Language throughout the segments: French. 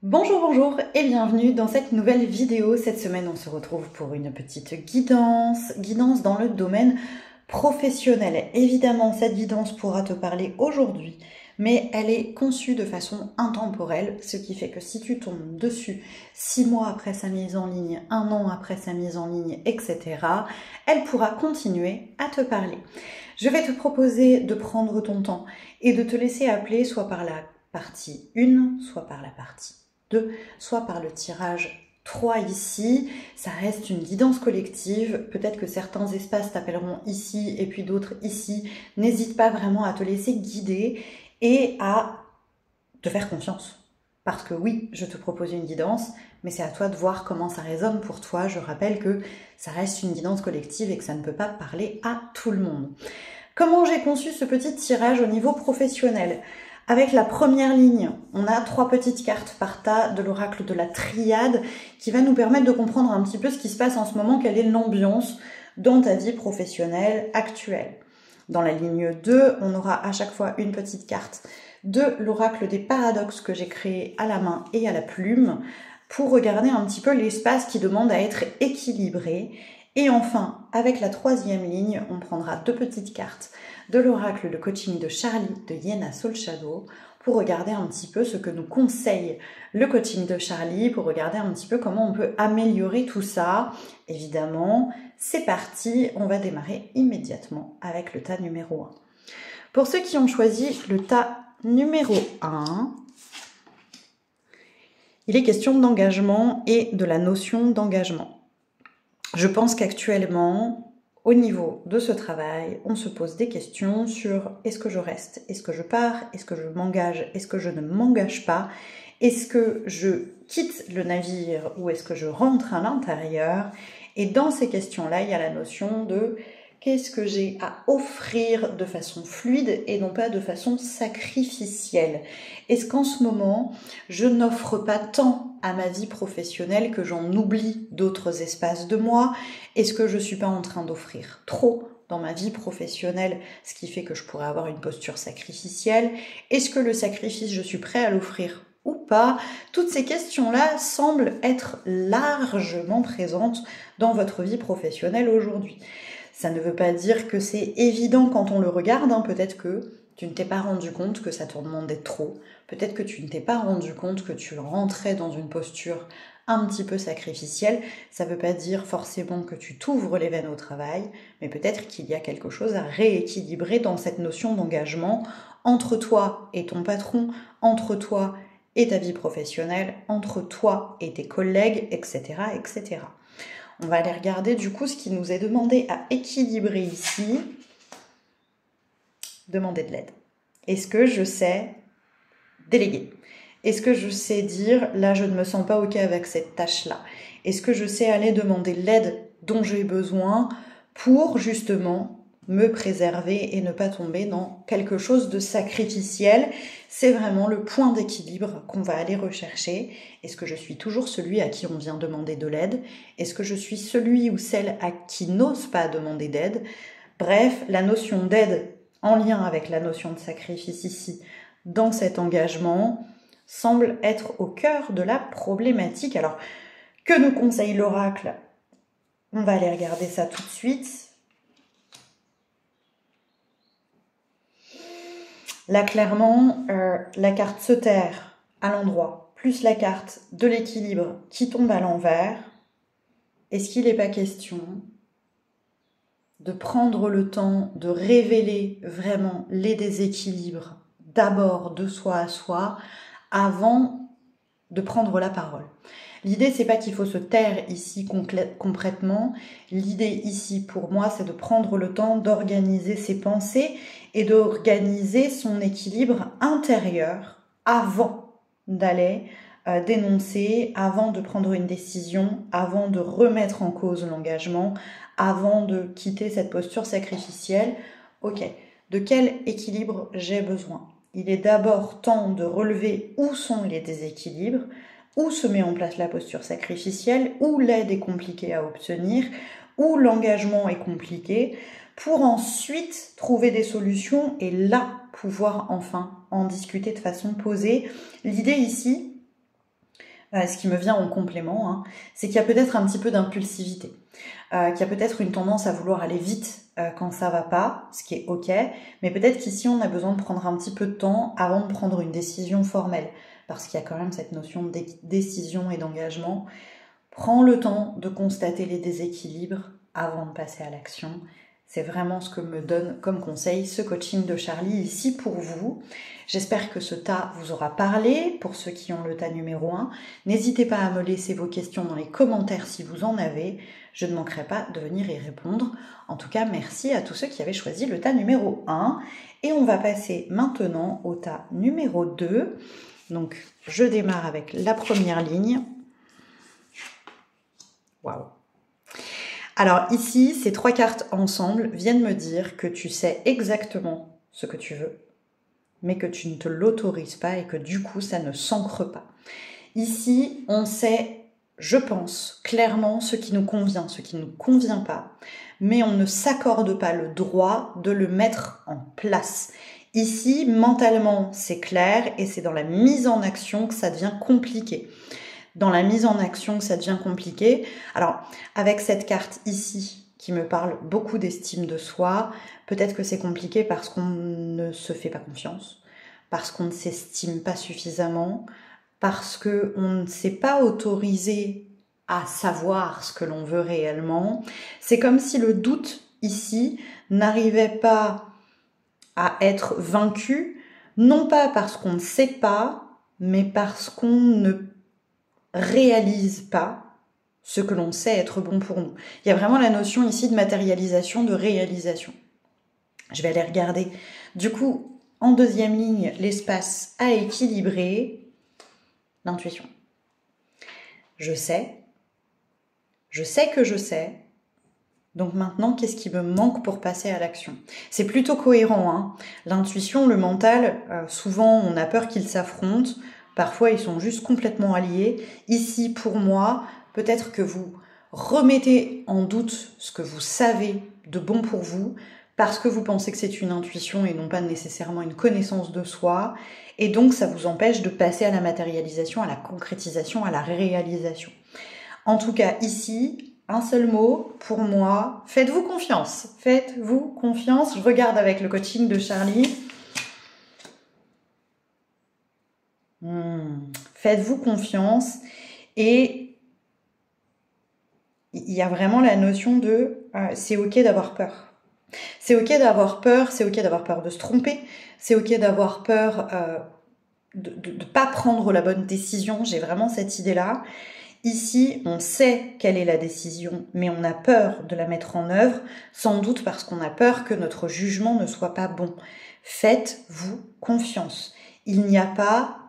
Bonjour, bonjour et bienvenue dans cette nouvelle vidéo. Cette semaine, on se retrouve pour une petite guidance dans le domaine professionnel. Évidemment, cette guidance pourra te parler aujourd'hui, mais elle est conçue de façon intemporelle, ce qui fait que si tu tombes dessus 6 mois après sa mise en ligne, 1 an après sa mise en ligne, etc., elle pourra continuer à te parler. Je vais te proposer de prendre ton temps et de te laisser appeler soit par la partie 1, soit par la partie 2, soit par le tirage 3 ici. Ça reste une guidance collective. Peut-être que certains espaces t'appelleront ici et puis d'autres ici. N'hésite pas vraiment à te laisser guider et à te faire confiance. Parce que oui, je te propose une guidance, mais c'est à toi de voir comment ça résonne pour toi. Je rappelle que ça reste une guidance collective et que ça ne peut pas parler à tout le monde. Comment j'ai conçu ce petit tirage au niveau professionnel ? Avec la première ligne, on a 3 petites cartes par tas de l'oracle de la triade qui va nous permettre de comprendre un petit peu ce qui se passe en ce moment, quelle est l'ambiance dans ta vie professionnelle actuelle. Dans la ligne 2, on aura à chaque fois une petite carte de l'oracle des paradoxes que j'ai créé à la main et à la plume pour regarder un petit peu l'espace qui demande à être équilibré. Et enfin, avec la 3e ligne, on prendra 2 petites cartes de l'oracle de coaching de Charlie de Yena Soul Shadow pour regarder un petit peu ce que nous conseille le coaching de Charlie, pour regarder un petit peu comment on peut améliorer tout ça. Évidemment, c'est parti, on va démarrer immédiatement avec le tas numéro 1. Pour ceux qui ont choisi le tas numéro 1, il est question d'engagement et de la notion d'engagement. Je pense qu'actuellement, au niveau de ce travail, on se pose des questions sur est-ce que je reste, est-ce que je pars, est-ce que je m'engage, est-ce que je ne m'engage pas, est-ce que je quitte le navire ou est-ce que je rentre à l'intérieur. Et dans ces questions-là, il y a la notion de qu'est-ce que j'ai à offrir de façon fluide et non pas de façon sacrificielle. Est-ce qu'en ce moment, je n'offre pas tant à ma vie professionnelle que j'en oublie d'autres espaces de moi? Est-ce que je ne suis pas en train d'offrir trop dans ma vie professionnelle, ce qui fait que je pourrais avoir une posture sacrificielle? Est-ce que le sacrifice, je suis prêt à l'offrir ou pas? Toutes ces questions-là semblent être largement présentes dans votre vie professionnelle aujourd'hui. Ça ne veut pas dire que c'est évident quand on le regarde, hein. Peut-être que tu ne t'es pas rendu compte que ça te demandait trop. Peut-être que tu ne t'es pas rendu compte que tu rentrais dans une posture un petit peu sacrificielle. Ça ne veut pas dire forcément que tu t'ouvres les veines au travail, mais peut-être qu'il y a quelque chose à rééquilibrer dans cette notion d'engagement entre toi et ton patron, entre toi et ta vie professionnelle, entre toi et tes collègues, etc., etc. On va aller regarder du coup ce qui nous est demandé à équilibrer ici. Demander de l'aide. Est-ce que je sais déléguer? Est-ce que je sais dire là je ne me sens pas ok avec cette tâche-là? Est-ce que je sais aller demander l'aide dont j'ai besoin pour justement me préserver et ne pas tomber dans quelque chose de sacrificiel? C'est vraiment le point d'équilibre qu'on va aller rechercher. Est-ce que je suis toujours celui à qui on vient demander de l'aide? Est-ce que je suis celui ou celle à qui n'ose pas demander d'aide? Bref, la notion d'aide en lien avec la notion de sacrifice ici, dans cet engagement, semble être au cœur de la problématique. Alors, que nous conseille l'oracle? On va aller regarder ça tout de suite. Là, clairement, la carte se terre à l'endroit, plus la carte de l'équilibre qui tombe à l'envers. Est-ce qu'il n'est pas question de prendre le temps de révéler vraiment les déséquilibres d'abord de soi à soi avant de prendre la parole? L'idée, c'est pas qu'il faut se taire ici concrètement. L'idée ici, pour moi, c'est de prendre le temps d'organiser ses pensées et d'organiser son équilibre intérieur avant d'aller dénoncer, avant de prendre une décision, avant de remettre en cause l'engagement, avant de quitter cette posture sacrificielle. Ok, de quel équilibre j'ai besoin? Il est d'abord temps de relever où sont les déséquilibres, où se met en place la posture sacrificielle, où l'aide est compliquée à obtenir, où l'engagement est compliqué, pour ensuite trouver des solutions et là pouvoir enfin en discuter de façon posée. L'idée ici, ce qui me vient en complément, hein, c'est qu'il y a peut-être un petit peu d'impulsivité, qu'il y a peut-être une tendance à vouloir aller vite quand ça va pas, ce qui est ok, mais peut-être qu'ici on a besoin de prendre un petit peu de temps avant de prendre une décision formelle, parce qu'il y a quand même cette notion de décision et d'engagement. Prends le temps de constater les déséquilibres avant de passer à l'action. C'est vraiment ce que me donne comme conseil ce coaching de Charlie ici pour vous. J'espère que ce tas vous aura parlé pour ceux qui ont le tas numéro 1. N'hésitez pas à me laisser vos questions dans les commentaires si vous en avez. Je ne manquerai pas de venir y répondre. En tout cas, merci à tous ceux qui avaient choisi le tas numéro 1. Et on va passer maintenant au tas numéro 2. Donc, je démarre avec la première ligne. Waouh! Alors ici, ces 3 cartes ensemble viennent me dire que tu sais exactement ce que tu veux, mais que tu ne te l'autorises pas et que du coup, ça ne s'ancre pas. Ici, on sait, je pense, clairement ce qui nous convient, ce qui ne nous convient pas, mais on ne s'accorde pas le droit de le mettre en place. Ici, mentalement, c'est clair et c'est dans la mise en action que ça devient compliqué. Dans la mise en action que ça devient compliqué. Alors, avec cette carte ici, qui me parle beaucoup d'estime de soi, peut-être que c'est compliqué parce qu'on ne se fait pas confiance, parce qu'on ne s'estime pas suffisamment, parce qu'on ne s'est pas autorisé à savoir ce que l'on veut réellement. C'est comme si le doute ici n'arrivait pas à être vaincu, non pas parce qu'on ne sait pas, mais parce qu'on ne réalise pas ce que l'on sait être bon pour nous. Il y a vraiment la notion ici de matérialisation, de réalisation. Je vais aller regarder. Du coup, en deuxième ligne, l'espace à équilibrer, l'intuition. Je sais que je sais. Donc maintenant, qu'est-ce qui me manque pour passer à l'action? C'est plutôt cohérent, hein. L'intuition, le mental, souvent on a peur qu'ils s'affrontent. Parfois, ils sont juste complètement alliés. Ici, pour moi, peut-être que vous remettez en doute ce que vous savez de bon pour vous, parce que vous pensez que c'est une intuition et non pas nécessairement une connaissance de soi. Et donc, ça vous empêche de passer à la matérialisation, à la concrétisation, à la réalisation. En tout cas, ici, un seul mot, pour moi, faites-vous confiance. Faites-vous confiance. Je regarde avec le coaching de Charlie. Faites-vous confiance et il y a vraiment la notion de c'est ok d'avoir peur. C'est ok d'avoir peur, c'est ok d'avoir peur de se tromper, c'est ok d'avoir peur de ne pas prendre la bonne décision. J'ai vraiment cette idée-là. Ici, on sait quelle est la décision, mais on a peur de la mettre en œuvre, sans doute parce qu'on a peur que notre jugement ne soit pas bon. Faites-vous confiance. Il n'y a pas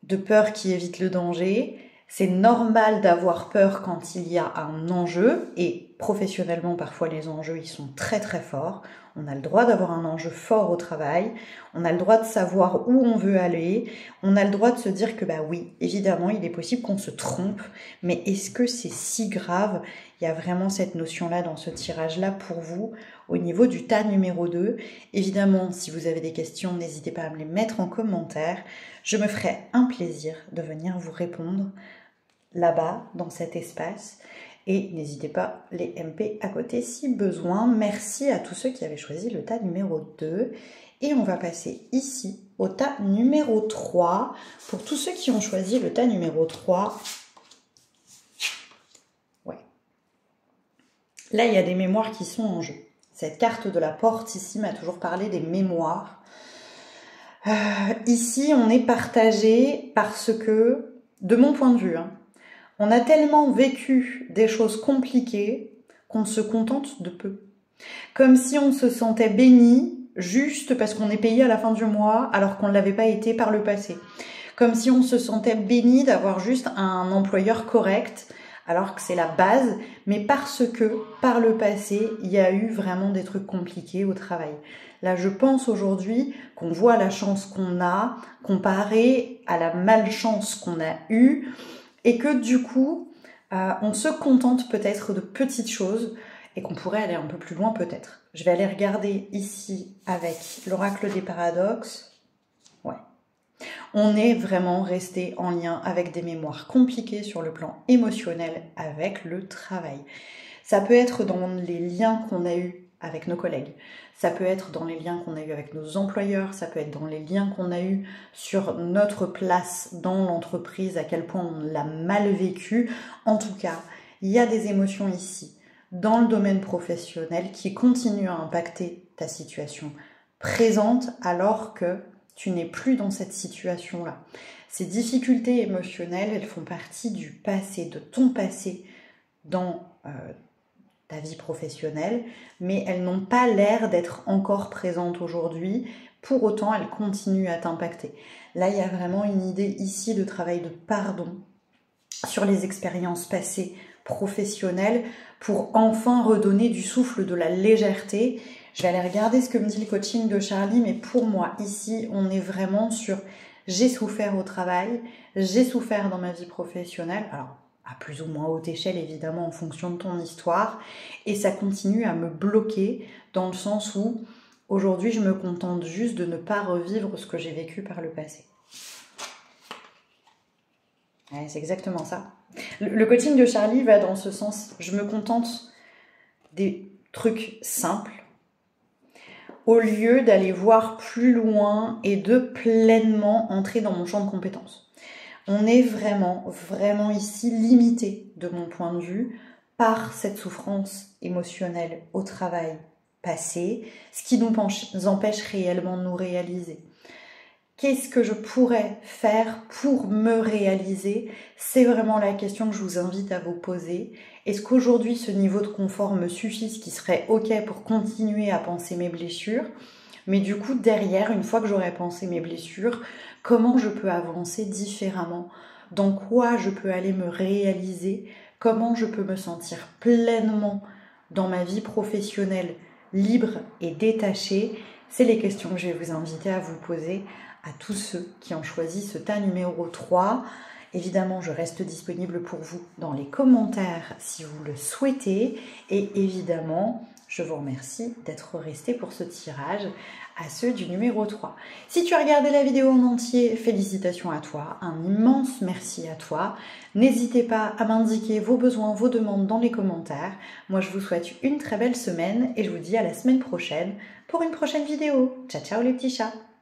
de peur qui évite le danger. C'est normal d'avoir peur quand il y a un enjeu et professionnellement parfois les enjeux ils sont très très forts. On a le droit d'avoir un enjeu fort au travail, on a le droit de savoir où on veut aller, on a le droit de se dire que bah oui, évidemment il est possible qu'on se trompe, mais est-ce que c'est si grave? Il y a vraiment cette notion-là dans ce tirage-là pour vous au niveau du tas numéro 2. Évidemment, si vous avez des questions, n'hésitez pas à me les mettre en commentaire. Je me ferai un plaisir de venir vous répondre là-bas, dans cet espace. Et n'hésitez pas, les MP à côté si besoin. Merci à tous ceux qui avaient choisi le tas numéro 2. Et on va passer ici au tas numéro 3. Pour tous ceux qui ont choisi le tas numéro 3, ouais. Là, il y a des mémoires qui sont en jeu. Cette carte de la porte ici m'a toujours parlé des mémoires. Ici, on est partagé parce que, de mon point de vue, hein, on a tellement vécu des choses compliquées qu'on se contente de peu. Comme si on se sentait béni juste parce qu'on est payé à la fin du mois alors qu'on ne l'avait pas été par le passé. Comme si on se sentait béni d'avoir juste un employeur correct alors que c'est la base, mais parce que par le passé, il y a eu vraiment des trucs compliqués au travail. Là, je pense aujourd'hui qu'on voit la chance qu'on a comparée à la malchance qu'on a eue et que du coup, on se contente peut-être de petites choses et qu'on pourrait aller un peu plus loin peut-être. Je vais aller regarder ici avec l'oracle des paradoxes. Ouais. On est vraiment resté en lien avec des mémoires compliquées sur le plan émotionnel avec le travail. Ça peut être dans les liens qu'on a eus avec nos collègues, ça peut être dans les liens qu'on a eus avec nos employeurs, ça peut être dans les liens qu'on a eus sur notre place dans l'entreprise, à quel point on l'a mal vécu. En tout cas, il y a des émotions ici, dans le domaine professionnel, qui continuent à impacter ta situation présente alors que tu n'es plus dans cette situation-là. Ces difficultés émotionnelles, elles font partie du passé, de ton passé dans ta vie professionnelle, mais elles n'ont pas l'air d'être encore présentes aujourd'hui. Pour autant, elles continuent à t'impacter. Là, il y a vraiment une idée ici de travail de pardon sur les expériences passées professionnelles pour enfin redonner du souffle, de la légèreté. Je vais aller regarder ce que me dit le coaching de Charlie, mais pour moi, ici, on est vraiment sur j'ai souffert au travail, j'ai souffert dans ma vie professionnelle, alors à plus ou moins haute échelle, évidemment, en fonction de ton histoire, et ça continue à me bloquer dans le sens où aujourd'hui, je me contente juste de ne pas revivre ce que j'ai vécu par le passé. Ouais, c'est exactement ça. Le coaching de Charlie va dans ce sens. Je me contente des trucs simples au lieu d'aller voir plus loin et de pleinement entrer dans mon champ de compétences. On est vraiment, vraiment ici limité, de mon point de vue, par cette souffrance émotionnelle au travail passé, ce qui nous empêche réellement de nous réaliser. Qu'est-ce que je pourrais faire pour me réaliser? C'est vraiment la question que je vous invite à vous poser. Est-ce qu'aujourd'hui, ce niveau de confort me suffit, ce qui serait OK pour continuer à penser mes blessures? Mais du coup, derrière, une fois que j'aurai pensé mes blessures, comment je peux avancer différemment? Dans quoi je peux aller me réaliser? Comment je peux me sentir pleinement dans ma vie professionnelle, libre et détachée? C'est les questions que je vais vous inviter à vous poser à tous ceux qui ont choisi ce tas numéro 3. Évidemment, je reste disponible pour vous dans les commentaires si vous le souhaitez. Et évidemment, je vous remercie d'être resté pour ce tirage à ceux du numéro 3. Si tu as regardé la vidéo en entier, félicitations à toi, un immense merci à toi. N'hésitez pas à m'indiquer vos besoins, vos demandes dans les commentaires. Moi, je vous souhaite une très belle semaine et je vous dis à la semaine prochaine pour une prochaine vidéo. Ciao, ciao les petits chats!